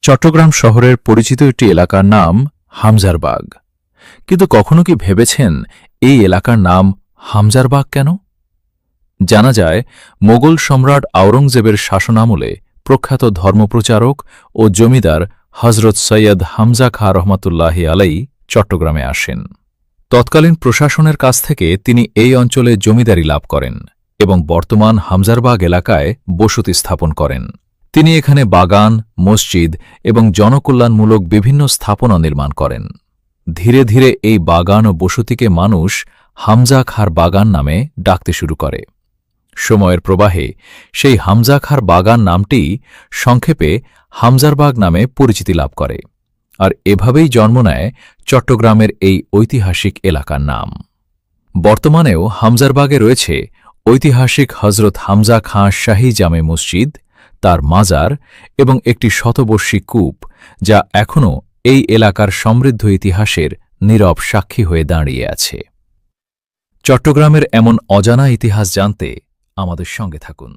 চট্টগ্রাম শহরের পরিচিত একটি এলাকার নাম হামজারবাগ। কিন্তু কখনো কি ভেবেছেন এই এলাকার নাম হামজারবাগ কেন? জানা যায়, মোগল সম্রাট আওরঙ্গজেবের শাসনামলে প্রখ্যাত ধর্মপ্রচারক ও জমিদার হজরত সৈয়দ হামজা খাঁ রহমাতুল্লাহি আলাই চট্টগ্রামে আসেন। তৎকালীন প্রশাসনের কাছ থেকে তিনি এই অঞ্চলে জমিদারি লাভ করেন এবং বর্তমান হামজারবাগ এলাকায় বসতি স্থাপন করেন। তিনি এখানে বাগান, মসজিদ এবং জনকল্যাণমূলক বিভিন্ন স্থাপনা নির্মাণ করেন। ধীরে ধীরে এই বাগান ও বসতিকে মানুষ হামজা খাঁর বাগান নামে ডাকতে শুরু করে। সময়ের প্রবাহে সেই হামজা খাঁর বাগান নামটি সংক্ষেপে হামজারবাগ নামে পরিচিতি লাভ করে, আর এভাবেই জন্ম নেয় চট্টগ্রামের এই ঐতিহাসিক এলাকার নাম। বর্তমানেও হামজারবাগে রয়েছে ঐতিহাসিক হজরত হামজা খাঁ শাহী জামে মসজিদ, তার মাজার এবং একটি শতবর্ষী কূপ, যা এখনও এই এলাকার সমৃদ্ধ ইতিহাসের নীরব সাক্ষী হয়ে দাঁড়িয়ে আছে। চট্টগ্রামের এমন অজানা ইতিহাস জানতে আমাদের সঙ্গে থাকুন।